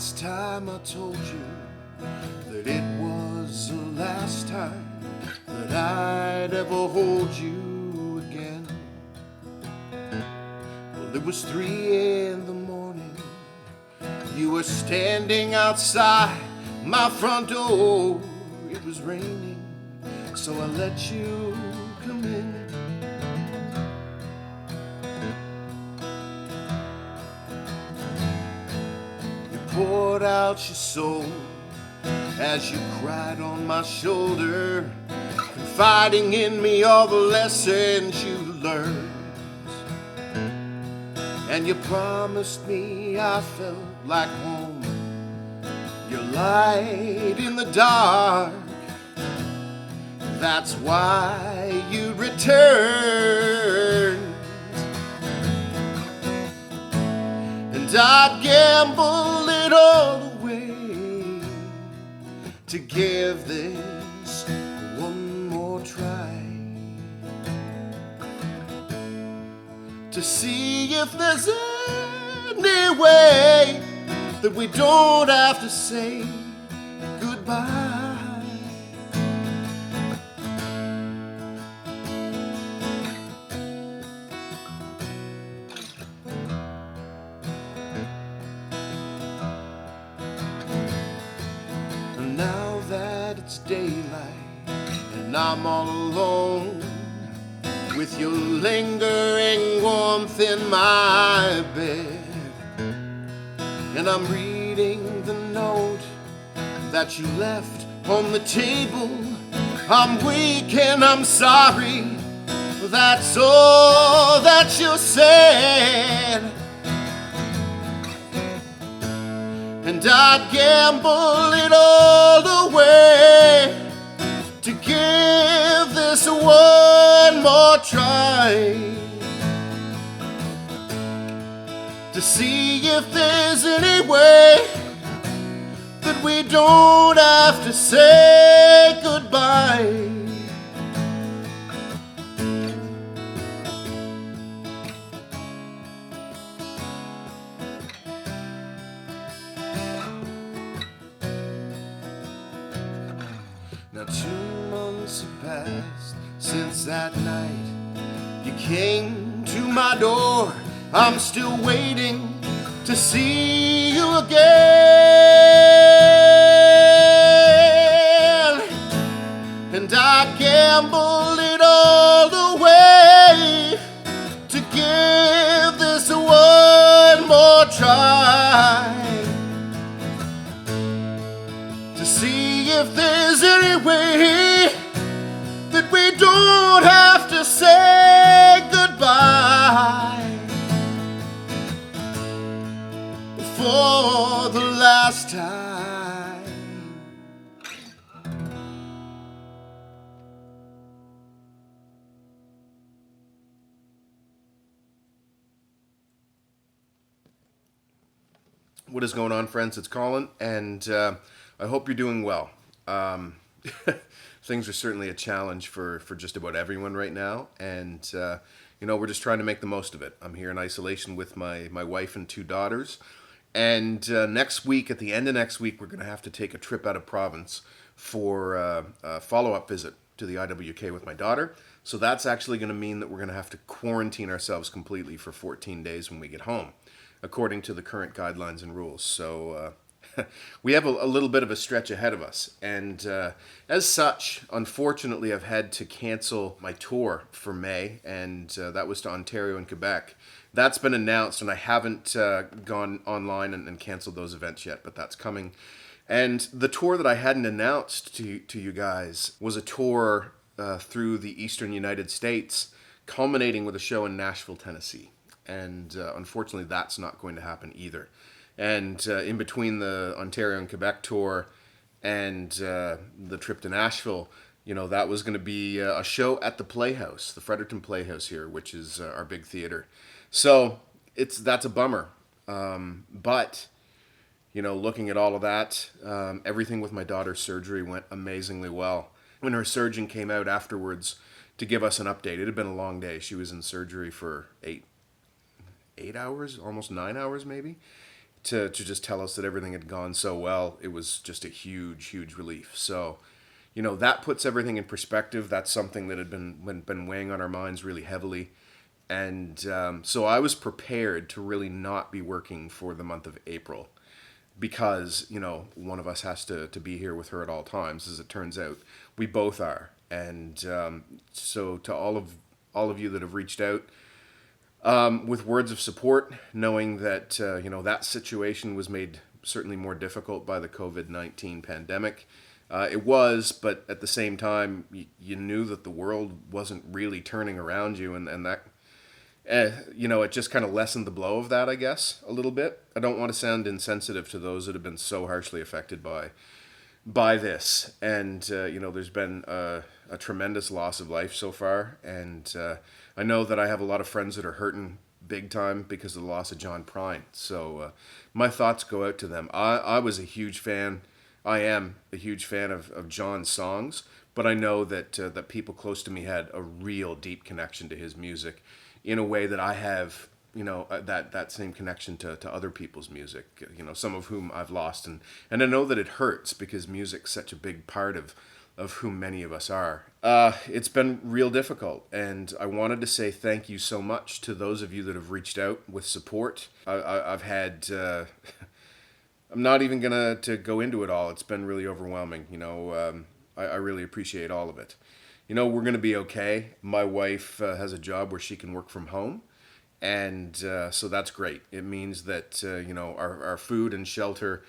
last time I told you that it was the last time that I'd ever hold you again? Well, it was 3 in the morning. You were standing outside my front door. It was raining, so I let you come in. You poured out your soul as you cried on my shoulder, confiding in me all the lessons you learned. And you promised me I felt like home, your light in the dark. That's why you returned. And I'd gamble it all away to give this one more try, to see if there's any way that we don't have to say goodbye. And now that it's daylight and I'm all alone, with your lingering warmth in my bed, and I'm reading the note that you left on the table. I'm weak and I'm sorry, that's all that you said. And I'd gamble it all away to give this one more try, to see if there's any way that we don't have to say goodbye. Now 2 months have passed since that night you came to my door. I'm still waiting to see you again. And I gamble it all away to give this one more try, to see if there's any way that we don't have to say goodbye for the last time. What is going on, friends? It's Colin, and I hope you're doing well. Things are certainly a challenge for just about everyone right now, and we're just trying to make the most of it. I'm here in isolation with my wife and 2 daughters, and next week, at the end of next week, we're going to have to take a trip out of province for a follow-up visit to the IWK with my daughter. So that's actually going to mean that we're going to have to quarantine ourselves completely for 14 days when we get home, according to the current guidelines and rules. So we have a little bit of a stretch ahead of us. And as such, unfortunately, I've had to cancel my tour for May, and that was to Ontario and Quebec. That's been announced, and I haven't gone online and canceled those events yet, but that's coming. And the tour that I hadn't announced to you guys was a tour through the eastern United States, culminating with a show in Nashville, Tennessee. And unfortunately, that's not going to happen either. And in between the Ontario and Quebec tour and the trip to Nashville, that was going to be a show at the Playhouse, the Fredericton Playhouse here, which is our big theater. So that's a bummer. But looking at all of that, everything with my daughter's surgery went amazingly well. When her surgeon came out afterwards to give us an update, it had been a long day. She was in surgery for 8 hours, almost 9 hours maybe. to just tell us that everything had gone so well, it was just a huge relief. So, that puts everything in perspective. That's something that had been weighing on our minds really heavily. And so I was prepared to really not be working for the month of April because, one of us has to be here with her at all times, as it turns out. We both are. And so to all of you that have reached out, with words of support, knowing that that situation was made certainly more difficult by the COVID-19 pandemic. It was, but at the same time, you knew that the world wasn't really turning around you, and that it just kind of lessened the blow of that, I guess, a little bit. I don't want to sound insensitive to those that have been so harshly affected by this, and there's been a tremendous loss of life so far, and I know that I have a lot of friends that are hurting big time because of the loss of John Prine. So my thoughts go out to them. I was a huge fan. I am a huge fan of John's songs, but I know that people close to me had a real deep connection to his music, in a way that I have that same connection to other people's music, some of whom I've lost, and I know that it hurts because music's such a big part of who many of us are. It's been real difficult, and I wanted to say thank you so much to those of you that have reached out with support. I've had I'm not even gonna to go into it all. It's been really overwhelming. I really appreciate all of it. We're gonna be okay. My wife has a job where she can work from home. And so that's great. It means that our food and shelter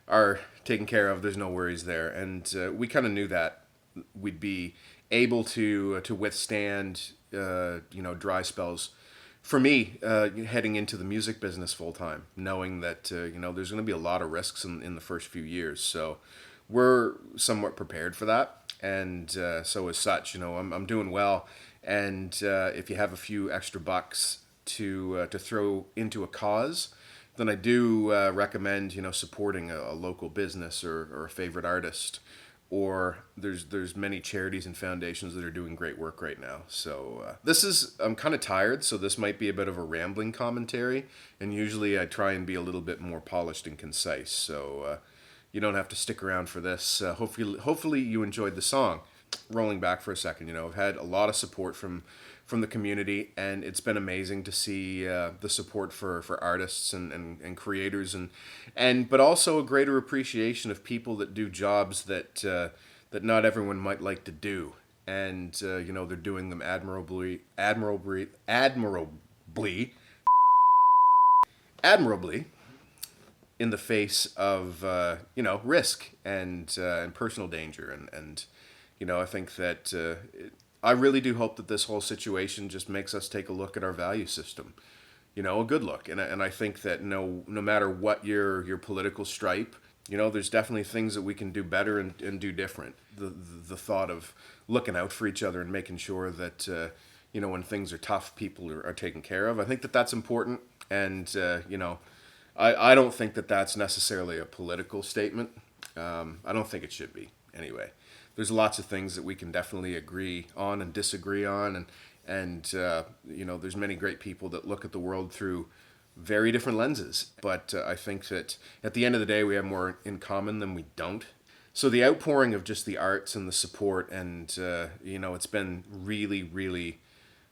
are taken care of. There's no worries there, and we kind of knew that we'd be able to withstand dry spells. For me, heading into the music business full time, knowing that there's going to be a lot of risks in the first few years, so we're somewhat prepared for that, and so as such, I'm doing well. And if you have a few extra bucks to throw into a cause, then I do recommend supporting a local business or a favorite artist, or there's many charities and foundations that are doing great work right now. So I'm kind of tired, so this might be a bit of a rambling commentary, and usually I try and be a little bit more polished and concise, so you don't have to stick around for this. Hopefully you enjoyed the song. Rolling back for a second, I've had a lot of support from the community, and it's been amazing to see the support for artists and creators, but also a greater appreciation of people that do jobs that not everyone might like to do, and they're doing them admirably in the face of risk and personal danger, and I think that I really do hope that this whole situation just makes us take a look at our value system, a good look. And I think that no matter what your political stripe, there's definitely things that we can do better and do different. The thought of looking out for each other and making sure that, when things are tough, people are taken care of. I think that that's important. And, I don't think that that's necessarily a political statement. I don't think it should be anyway. There's lots of things that we can definitely agree on and disagree on, and there's many great people that look at the world through very different lenses. But I think that at the end of the day, we have more in common than we don't. So the outpouring of just the arts and the support, and it's been really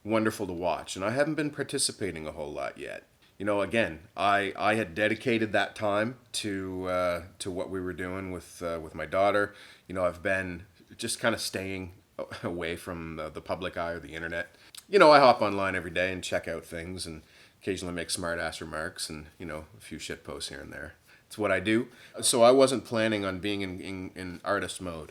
wonderful to watch. And I haven't been participating a whole lot yet. Again, I had dedicated that time to what we were doing with my daughter. I've been just kind of staying away from the public eye or the internet. I hop online every day and check out things and occasionally make smart ass remarks and, a few shit posts here and there. It's what I do. So I wasn't planning on being in artist mode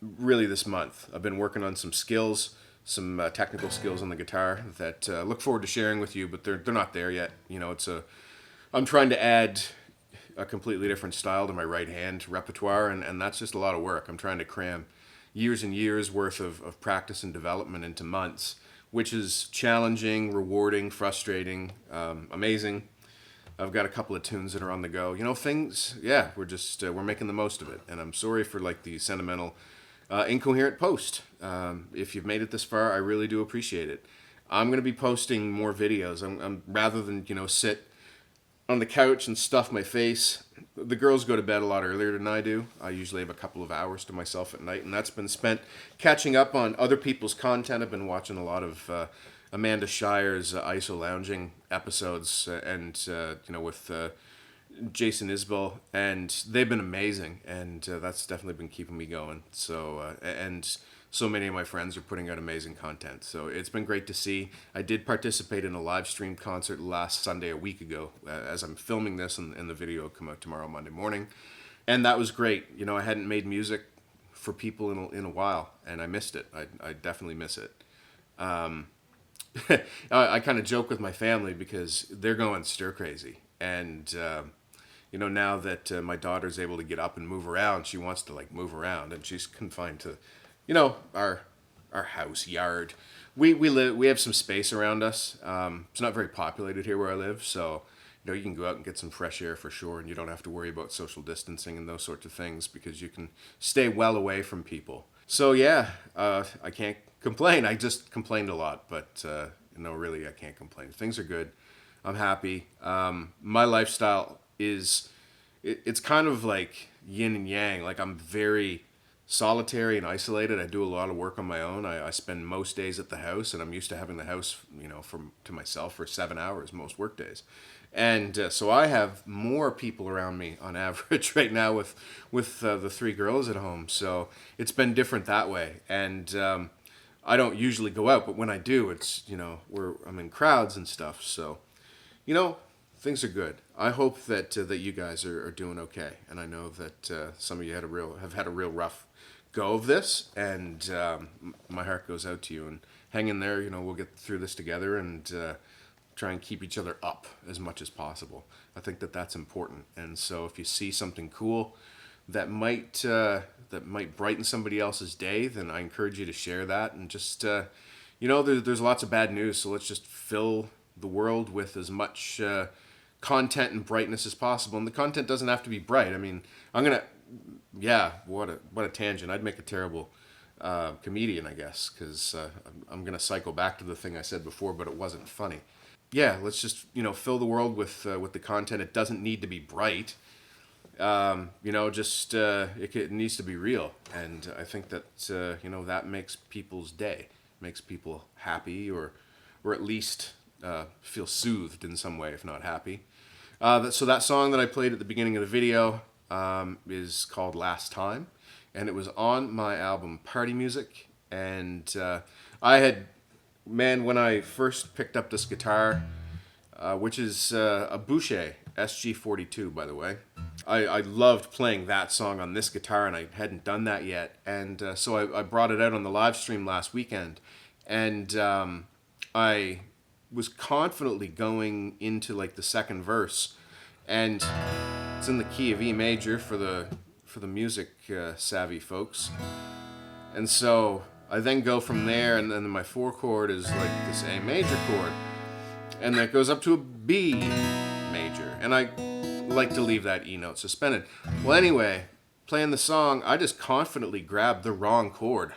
really this month. I've been working on some skills, some technical skills on the guitar that look forward to sharing with you, but they're not there yet. I'm trying to add a completely different style to my right hand repertoire, and that's just a lot of work. I'm trying to cram years and years worth of practice and development into months, which is challenging, rewarding, frustrating, amazing. I've got a couple of tunes that are on the go. We're making the most of it, and I'm sorry for the sentimental incoherent post. If you've made it this far, I really do appreciate it. I'm going to be posting more videos. I'm rather than sit on the couch and stuff my face. The girls go to bed a lot earlier than I do. I usually have a couple of hours to myself at night, and that's been spent catching up on other people's content. I've been watching a lot of Amanda Shire's ISO lounging episodes, with Jason Isbell, and they've been amazing, and that's definitely been keeping me going. And so many of my friends are putting out amazing content, so it's been great to see. I did participate in a live stream concert last Sunday, a week ago, as I'm filming this, and the video will come out tomorrow, Monday morning, and that was great. I hadn't made music for people in a while, and I missed it. I definitely miss it. I kind of joke with my family because they're going stir crazy, and now that my daughter's able to get up and move around, she wants to move around, and she's confined to, our house yard. We have some space around us. It's not very populated here where I live, so you can go out and get some fresh air for sure, and you don't have to worry about social distancing and those sorts of things because you can stay well away from people. So yeah, I can't complain. I just complained a lot, but really I can't complain. Things are good. I'm happy. My lifestyle it's kind of like yin and yang. Like, I'm very solitary and isolated. I do a lot of work on my own. I spend most days at the house, and I'm used to having the house, to myself for 7 hours most work days. And so I have more people around me on average right now with the three girls at home. So it's been different that way. And I don't usually go out, but when I do, it's, I'm in crowds and stuff. So, things are good. I hope that you guys are doing okay, and I know that some of you have had a real rough go of this, and my heart goes out to you. And hang in there. We'll get through this together, and try and keep each other up as much as possible. I think that that's important. And so, if you see something cool that might brighten somebody else's day, then I encourage you to share that. And just there's lots of bad news, so let's just fill the world with as much content and brightness as possible. And the content doesn't have to be bright. I mean, what a tangent. I'd make a terrible comedian, I guess, because I'm gonna cycle back to the thing I said before, but it wasn't funny. Yeah, let's just fill the world with the content. It doesn't need to be bright. It needs to be real, and I think that that makes people's day, makes people happy, or at least feel soothed in some way, if not happy. So that song that I played at the beginning of the video is called Last Time, and it was on my album Party Music. And when I first picked up this guitar, which is a Boucher SG42, by the way, I loved playing that song on this guitar, and I hadn't done that yet. And so I brought it out on the live stream last weekend, and I was confidently going into the second verse, and it's in the key of E major for the music savvy folks. And so I then go from there, and then my 4 chord is this A major chord, and that goes up to a B major, and I like to leave that E note suspended. Well, anyway, playing the song, I just confidently grabbed the wrong chord.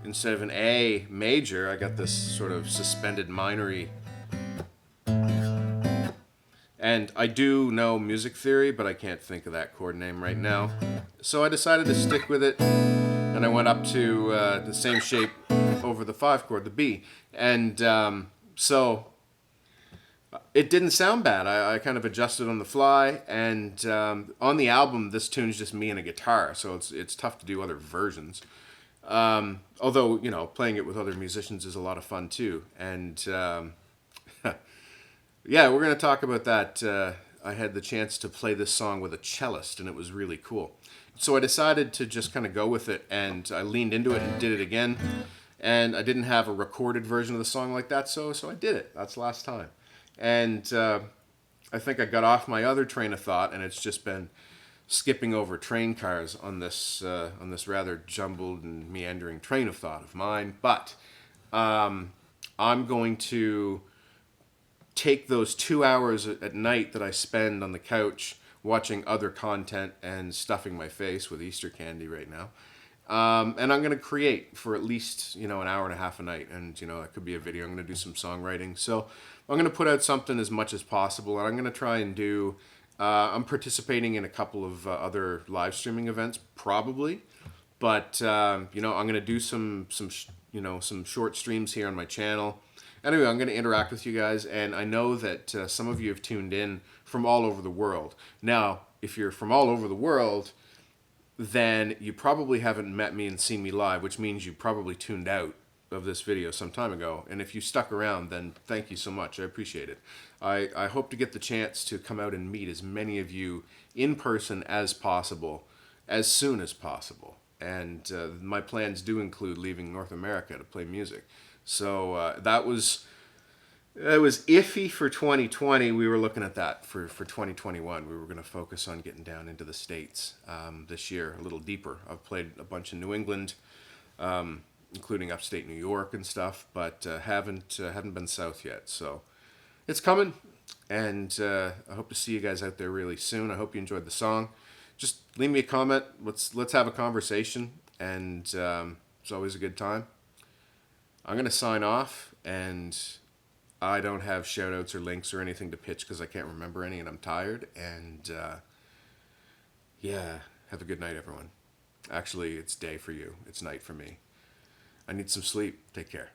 Instead of an A major, I got this sort of suspended minory. And I do know music theory, but I can't think of that chord name right now. So I decided to stick with it, and I went up to the same shape over the 5 chord, the B. And so it didn't sound bad. I kind of adjusted on the fly, and on the album, this tune's just me and a guitar, so it's tough to do other versions. Although, playing it with other musicians is a lot of fun too. And yeah, we're going to talk about that. I had the chance to play this song with a cellist, and it was really cool. So I decided to just kind of go with it, and I leaned into it and did it again. And I didn't have a recorded version of the song like that, so I did it. That's Last Time. And I think I got off my other train of thought, and it's just been skipping over train cars on this rather jumbled and meandering train of thought of mine. But I'm going to take those 2 hours at night that I spend on the couch watching other content and stuffing my face with Easter candy right now. And I'm going to create for at least, an hour and a half a night. And, it could be a video. I'm going to do some songwriting. So I'm going to put out something as much as possible. And I'm going to try and do, I'm participating in a couple of other live streaming events, probably. But, I'm going to do some short streams here on my channel. Anyway, I'm going to interact with you guys. And I know that some of you have tuned in from all over the world. Now, if you're from all over the world, then you probably haven't met me and seen me live, which means you probably tuned out of this video some time ago. And if you stuck around, then thank you so much. I appreciate it. I hope to get the chance to come out and meet as many of you in person as possible, as soon as possible. And my plans do include leaving North America to play music. So it was iffy for 2020. We were looking at that for 2021. We were going to focus on getting down into the States this year a little deeper. I've played a bunch in New England, including upstate New York and stuff, but haven't been south yet. So it's coming, and I hope to see you guys out there really soon. I hope you enjoyed the song. Just leave me a comment. Let's have a conversation, and it's always a good time. I'm going to sign off, and I don't have shout outs or links or anything to pitch because I can't remember any and I'm tired. And yeah, have a good night, everyone. Actually, it's day for you, it's night for me. I need some sleep. Take care.